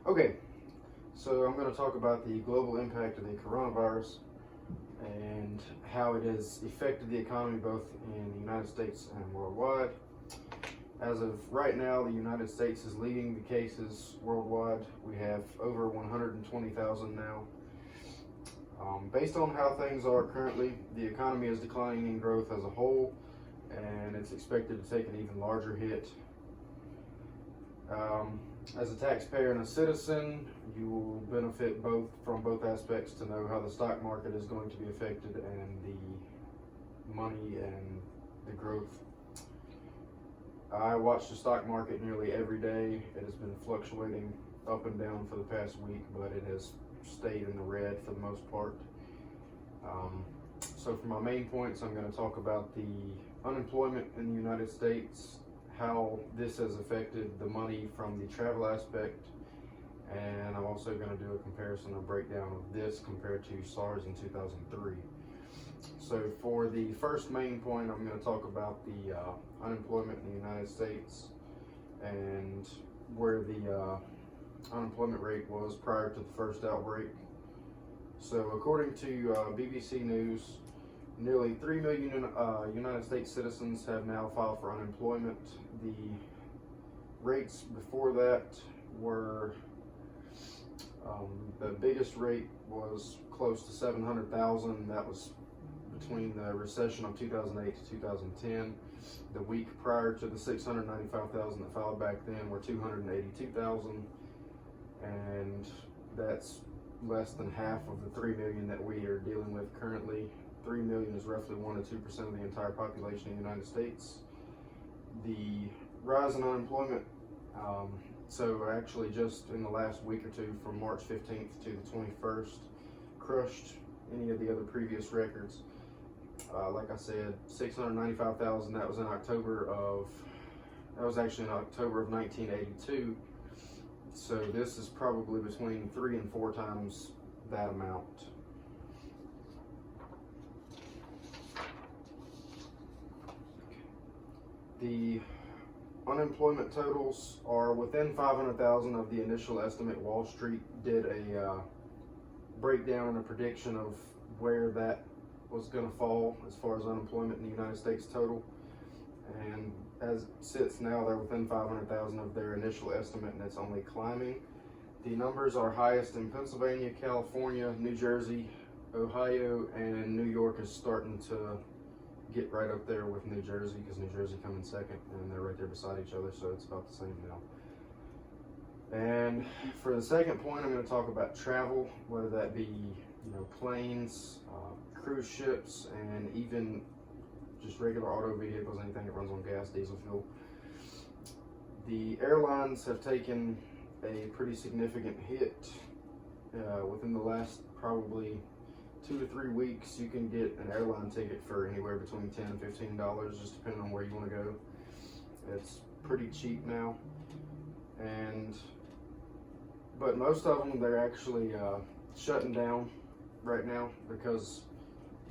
Okay, so I'm going to talk about the global impact of the coronavirus and how it has affected the economy both in the United States and worldwide. As of right now, the United States is leading the cases worldwide. We have over 120,000 now. Based on how things are currently, the economy is declining in growth as a whole, and it's expected to take an even larger hit. As a taxpayer and a citizen, you will benefit from both aspects to know how the stock market is going to be affected and the money and the growth. I watch the stock market nearly every day. It has been fluctuating up and down for the past week, but it has stayed in the red for the most part. So for my main points, I'm going to talk about the unemployment in the United States, how this has affected the money from the travel aspect, and I'm also going to do a comparison or breakdown of this compared to SARS in 2003. So for the first main point, I'm going to talk about the unemployment in the United States and where the unemployment rate was prior to the first outbreak. So according to BBC News, nearly 3 million United States citizens have now filed for unemployment. The rates before that were, the biggest rate was close to 700,000. That was between the recession of 2008 to 2010. The week prior to the 695,000 that filed back then were 282,000. And that's less than half of the 3 million that we are dealing with currently. 3 million is roughly 1 to 2% of the entire population of the United States. The rise in unemployment, so actually just in the last week or two, from March 15th to the 21st, crushed any of the other previous records. Like I said, 695,000, that was actually in October of 1982. So this is probably between 3 and 4 times that amount. The unemployment totals are within 500,000 of the initial estimate. Wall Street did a breakdown and a prediction of where that was going to fall as far as unemployment in the United States total. And as it sits now, they're within 500,000 of their initial estimate, and it's only climbing. The numbers are highest in Pennsylvania, California, New Jersey, Ohio, and New York is starting to get right up there with New Jersey, because New Jersey come in second, and they're right there beside each other, so it's about the same now. And for the second point, I'm going to talk about travel, whether that be planes, cruise ships, and even just regular auto vehicles, anything that runs on gas, diesel fuel. The airlines have taken a pretty significant hit within the last probably 2 to 3 weeks. You can get an airline ticket for anywhere between $10 and $15, just depending on where you want to go. It's pretty cheap now, but most of them, they're actually shutting down right now, because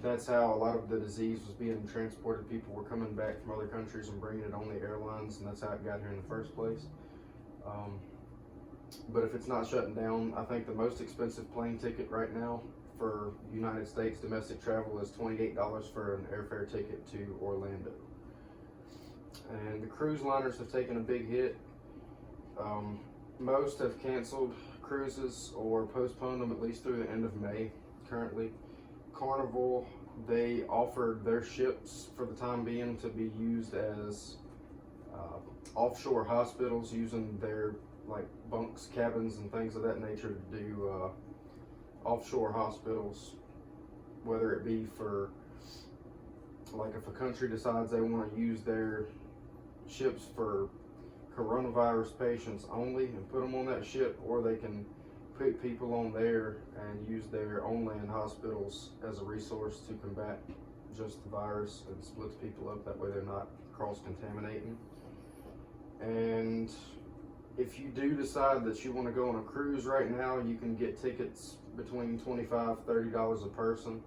that's how a lot of the disease was being transported. People were coming back from other countries and bringing it on the airlines, and that's how it got here in the first place. But if it's not shutting down, I think the most expensive plane ticket right now for United States domestic travel is $28 for an airfare ticket to Orlando. And the cruise liners have taken a big hit. Most have canceled cruises or postponed them at least through the end of May currently. Carnival, they offered their ships for the time being to be used as offshore hospitals, using their bunks, cabins, and things of that nature to do offshore hospitals, whether it be for if a country decides they want to use their ships for coronavirus patients only and put them on that ship, or they can put people on there and use their own land hospitals as a resource to combat just the virus and splits people up. That way they're not cross-contaminating. And if you do decide that you want to go on a cruise right now, you can get tickets between $25 and $30 a person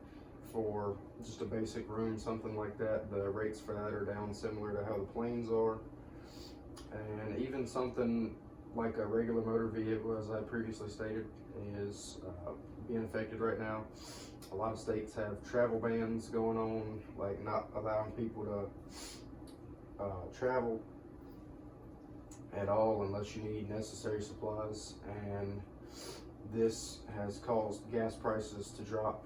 for just a basic room, something like that. The rates for that are down similar to how the planes are. And even something like a regular motor vehicle, as I previously stated, is being affected right now. A lot of states have travel bans going on, like not allowing people to travel at all unless you need necessary supplies, and this has caused gas prices to drop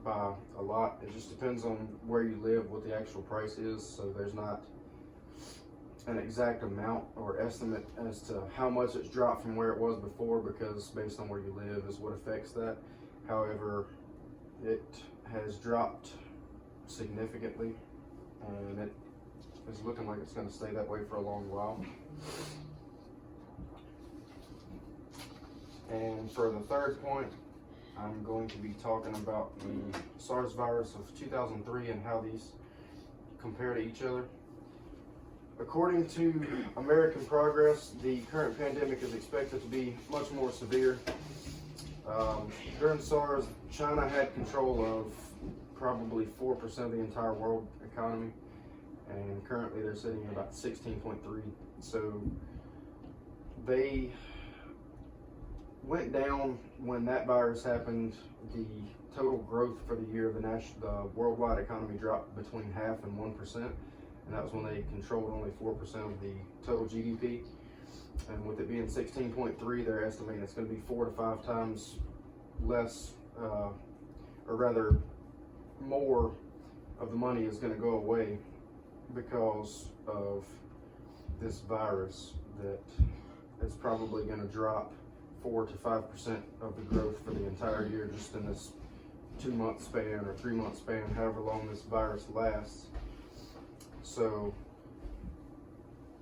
by a lot. It just depends on where you live, what the actual price is, so there's not an exact amount or estimate as to how much it's dropped from where it was before, because based on where you live is what affects that. However, it has dropped significantly, and it is looking like it's going to stay that way for a long while. And for the third point, I'm going to be talking about the SARS virus of 2003 and how these compare to each other. According to American Progress, the current pandemic is expected to be much more severe. During SARS, China had control of probably 4% of the entire world economy, and currently they're sitting at about 16.3. So they went down when that virus happened. The total growth for the year of the worldwide economy dropped between 0.5% and 1%, and that was when they controlled only 4% of the total GDP. And with it being 16.3, they're estimating it's going to be 4 to 5 times less, or rather more of the money is going to go away because of this virus, that it's probably going to drop 4 to 5% of the growth for the entire year just in this 2-month span or 3-month span, however long this virus lasts. So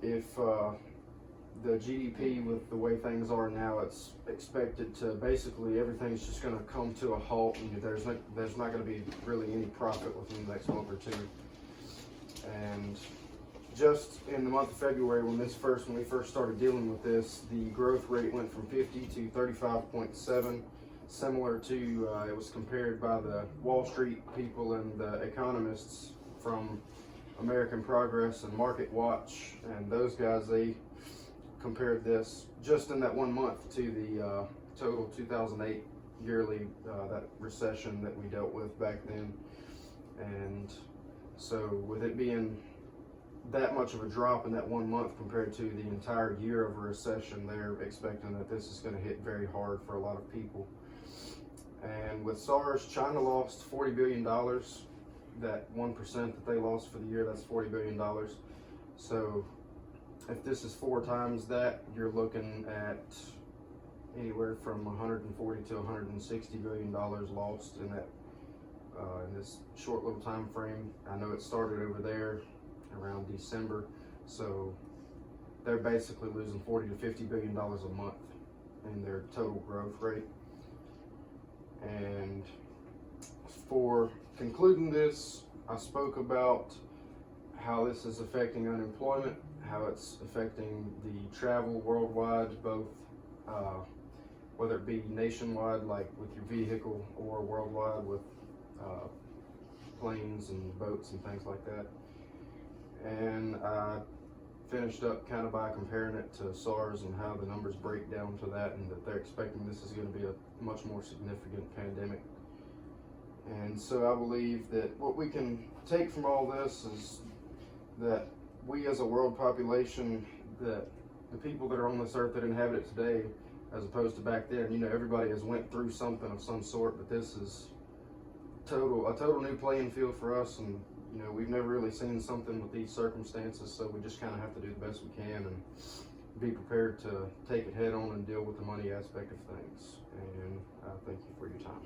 if the GDP, with the way things are now, it's expected to basically everything's just going to come to a halt, and there's not going to be really any profit within the next month or two. And just in the month of February, when we first started dealing with this, the growth rate went from 50 to 35.7, similar to it was compared by the Wall Street people and the economists from American Progress and Market Watch, and those guys, they compared this just in that 1 month to the total 2008 yearly that recession that we dealt with back then. And so with it being that much of a drop in that 1 month compared to the entire year of a recession, they're expecting that this is going to hit very hard for a lot of people. And with SARS, China lost $40 billion. That 1% that they lost for the year, that's $40 billion. So if this is 4 times that, you're looking at anywhere from 140 to 160 billion dollars lost in that in this short little time frame. I know it started over there around December, so they're basically losing 40 to 50 billion dollars a month in their total growth rate. And for concluding this, I spoke about how this is affecting unemployment, how it's affecting the travel worldwide, both whether it be nationwide, like with your vehicle, or worldwide with planes and boats and things like that. And I finished up kind of by comparing it to SARS and how the numbers break down to that, and that they're expecting this is going to be a much more significant pandemic. And so I believe that what we can take from all this is that we as a world population, that the people that are on this earth that inhabit it today, as opposed to back then, everybody has went through something of some sort, but this is a total new playing field for us, and we've never really seen something with these circumstances, so we just kind of have to do the best we can and be prepared to take it head on and deal with the money aspect of things. And I thank you for your time.